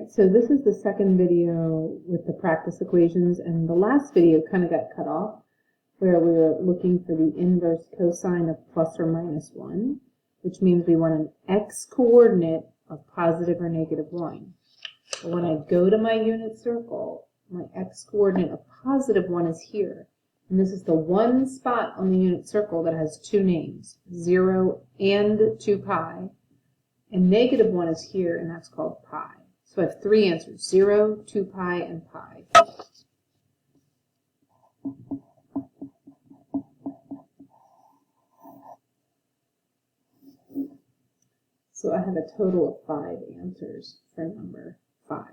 Alright, so this is the second video with the practice equations, and the last video kind of got cut off where we were looking for the inverse cosine of plus or minus 1, which means we want an x coordinate of positive or negative 1. So when I go to my unit circle, my x coordinate of positive 1 is here. And this is the one spot on the unit circle that has two names, 0 and 2 pi. And negative 1 is here, and that's called pi. So I have three answers, 0, 2 pi, and pi. So I have a total of 5 answers for number 5.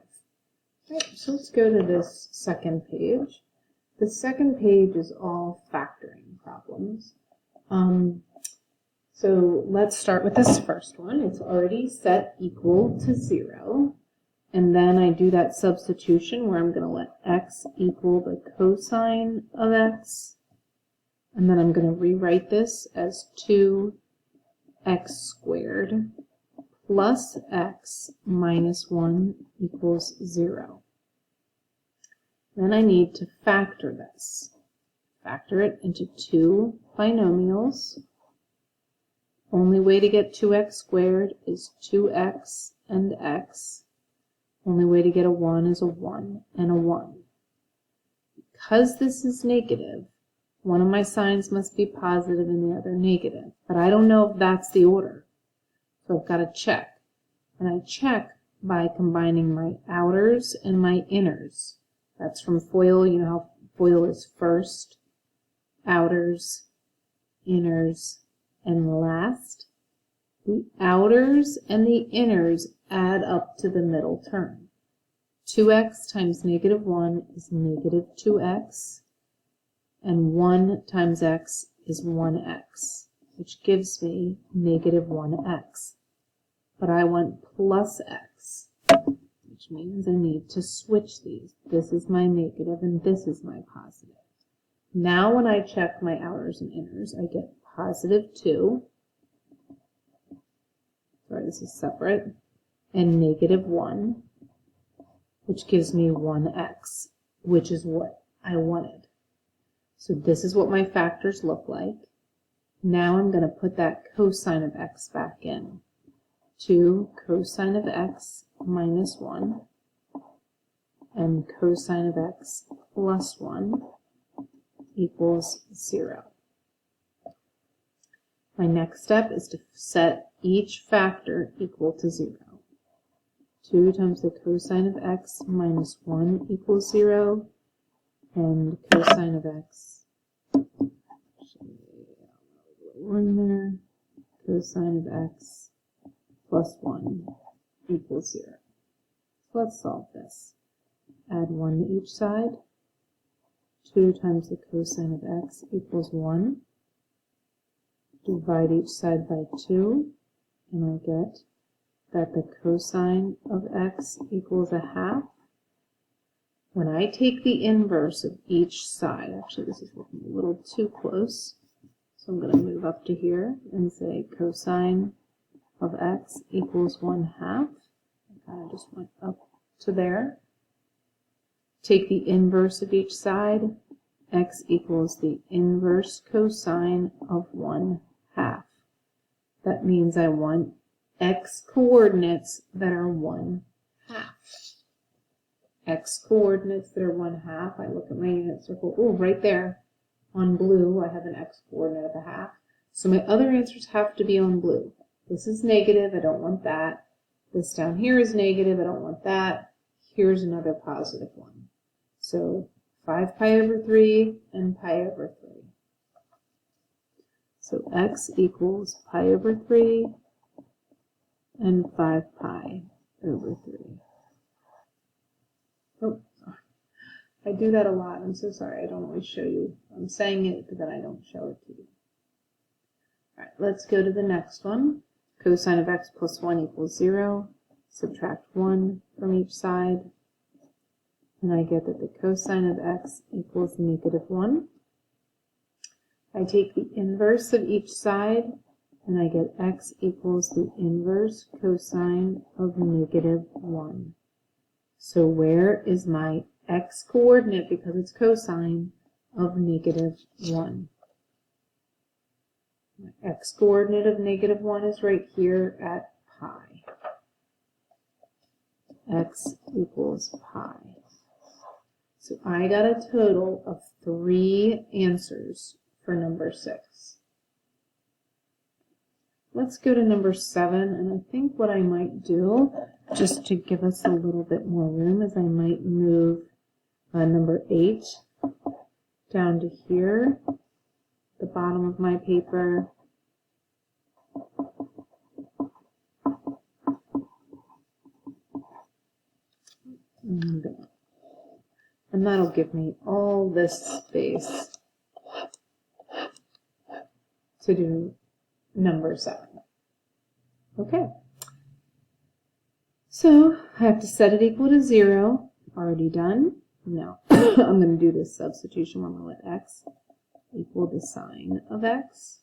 Right, so let's go to this second page. The second page is all factoring problems. So let's start with this first one. It's already set equal to 0. And then I do that substitution where I'm going to let x equal the cosine of x. And then I'm going to rewrite this as 2x squared plus x minus 1 equals 0. Then I need to factor this. Factor it into two binomials. Only way to get 2x squared is 2x and x. Only way to get a 1 is a 1 and a 1. Because this is negative, one of my signs must be positive and the other negative. But I don't know if that's the order. So I've got to check. And I check by combining my outers and my inners. That's from FOIL. You know how FOIL is first, outers, inners, and last. The outers and the inners add up to the middle term. 2x times negative 1 is negative 2x, and 1 times x is 1x, which gives me negative 1x. But I want plus x, which means I need to switch these. This is my negative and this is my positive. Now when I check my outers and inners, I get positive 2. Sorry, this is separate. And negative 1, which gives me 1x, which is what I wanted. So this is what my factors look like. Now I'm going to put that cosine of x back in. 2 cosine of x minus 1 and cosine of x plus 1 equals 0. My next step is to set each factor equal to 0. 2 times the cosine of x minus 1 equals 0, and cosine of x, cosine of x plus 1 equals 0. So let's solve this. Add 1 to each side. 2 times the cosine of x equals 1. Divide each side by 2, and I get that the cosine of x equals a half. When I take the inverse of each side, actually this is looking a little too close, so I'm going to move up to here and say cosine of x equals 1/2. I kind of just went up to there. Take the inverse of each side. X equals the inverse cosine of 1/2. That means I want x coordinates that are 1/2. X coordinates that are 1/2. I look at my unit circle. Oh, right there on blue, I have an x coordinate of a half. So my other answers have to be on blue. This is negative. I don't want that. This down here is negative. I don't want that. Here's another positive one. So 5 pi over 3 and pi over 3. So x equals pi over 3 and 5 pi over 3. Oh, sorry. I do that a lot. I'm so sorry. I don't always show you. I'm saying it, but then I don't show it to you. All right, let's go to the next one. Cosine of x plus 1 equals 0. Subtract 1 from each side. And I get that the cosine of x equals negative 1. I take the inverse of each side, and I get x equals the inverse cosine of negative 1. So where is my x coordinate, because it's cosine, of negative 1? My x coordinate of negative 1 is right here at pi. X equals pi. So I got a total of 3 answers for number 6. Let's go to number 7, and I think what I might do, just to give us a little bit more room, is I might move number 8 down to here, the bottom of my paper. And that'll give me all this space to do number 7. Okay. So I have to set it equal to 0. Already done. Now I'm going to do this substitution where I'm going to let x equal the sine of x.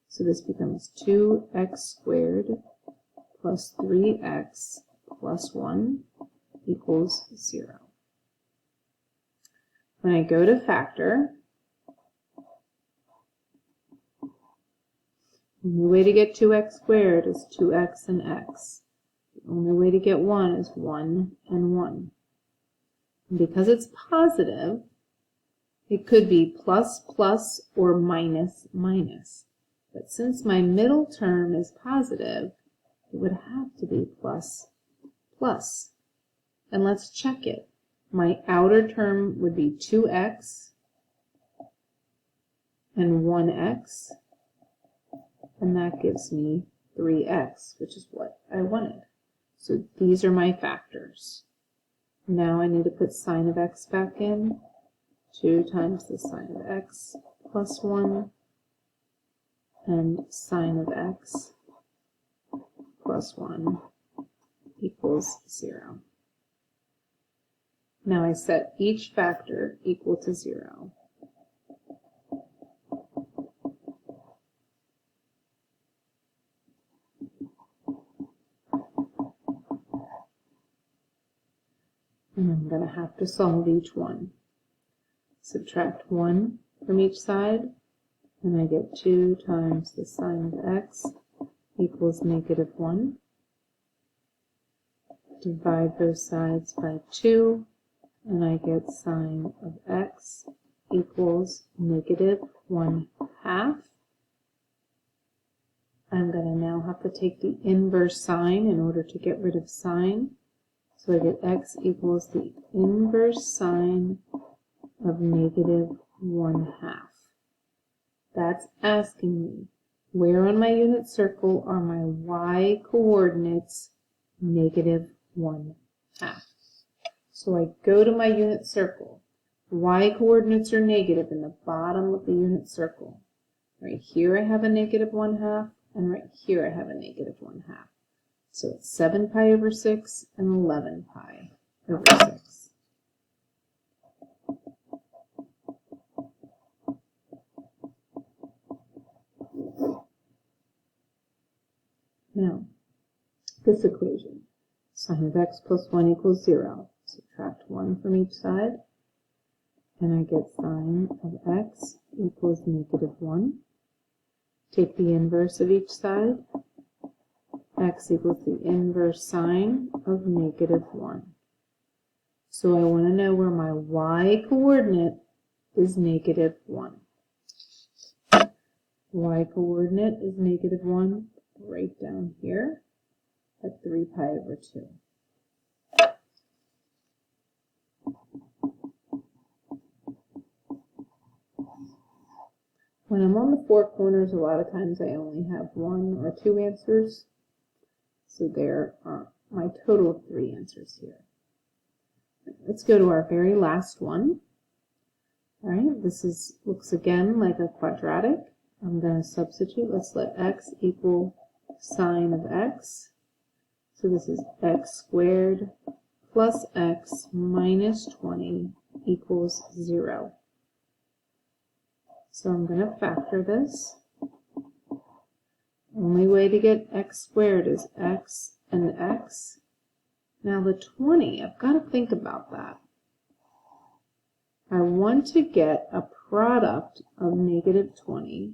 So this becomes 2x squared plus 3x plus 1 equals 0. When I go to factor, the only way to get 2x squared is 2x and x. The only way to get 1 is 1 and 1. And because it's positive, it could be plus plus or minus minus. But since my middle term is positive, it would have to be plus plus. And let's check it. My outer term would be 2x and 1x. And that gives me 3x, which is what I wanted. So these are my factors. Now I need to put sine of x back in. 2 times the sine of x plus 1 and sine of x plus 1 equals 0. Now I set each factor equal to 0. And I'm going to have to solve each one. Subtract 1 from each side, and I get 2 times the sine of x equals negative 1. Divide both sides by 2, and I get sine of x equals negative 1/2. I'm going to now have to take the inverse sine in order to get rid of sine. So I get x equals the inverse sine of negative 1/2. That's asking me, where on my unit circle are my y coordinates negative 1/2? So I go to my unit circle. Y coordinates are negative in the bottom of the unit circle. Right here I have a negative 1/2, and right here I have a negative 1/2. So it's 7 pi over 6 and 11 pi over 6. Now, this equation, sine of x plus 1 equals 0. Subtract 1 from each side, and I get sine of x equals negative 1. Take the inverse of each side. X equals the inverse sine of negative 1. So I want to know where my y coordinate is negative 1. Y coordinate is negative 1 right down here at 3 pi over 2. When I'm on the four corners, a lot of times I only have 1 or 2 answers. So there are my total of 3 answers here. Let's go to our very last one. All right, this looks again like a quadratic. I'm going to substitute. Let's let x equal sine of x. So this is x squared plus x minus 20 equals 0. So I'm going to factor this. Only way to get x squared is x and x. Now the 20, I've got to think about that. I want to get a product of negative 20,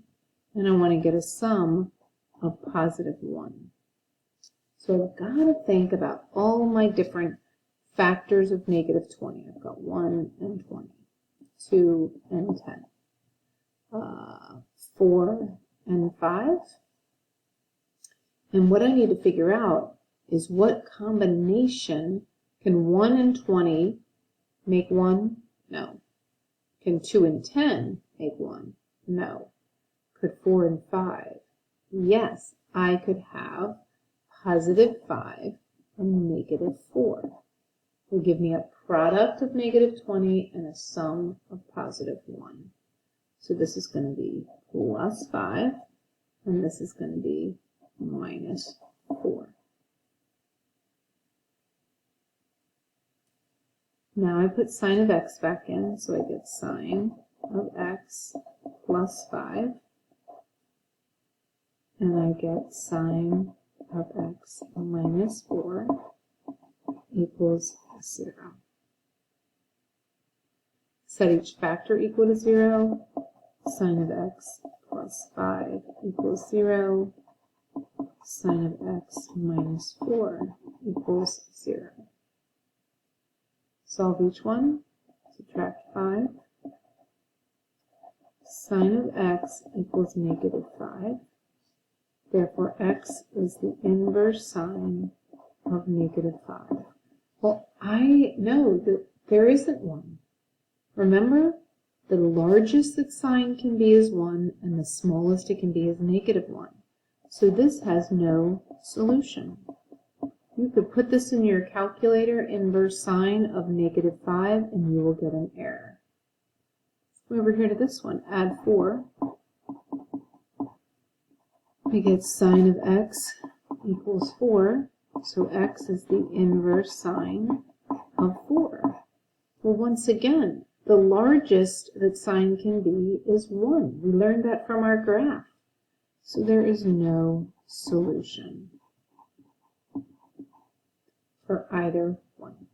and I want to get a sum of positive 1. So I've got to think about all my different factors of negative 20. I've got 1 and 20, 2 and 10, 4 and 5. And what I need to figure out is what combination can 1 and 20 make 1? No. Can 2 and 10 make 1? No. Could 4 and 5? Yes, I could have positive 5 and negative 4. Will give me a product of negative 20 and a sum of positive 1. So this is going to be plus 5, and this is going to be minus 4. Now I put sine of x back in, so I get sine of x plus 5, and I get sine of x minus 4 equals 0. Set each factor equal to 0. Sine of x plus 5 equals 0. Sine of x minus 4 equals 0. Solve each one. Subtract 5. Sine of x equals negative 5. Therefore, x is the inverse sine of negative 5. Well, I know that there isn't one. Remember, the largest that sine can be is 1, and the smallest it can be is negative 1. So this has no solution. You could put this in your calculator, inverse sine of negative 5, and you will get an error. Come over here to this one, add 4. We get sine of x equals 4, so x is the inverse sine of 4. Well, once again, the largest that sine can be is 1. We learned that from our graph. So there is no solution for either one.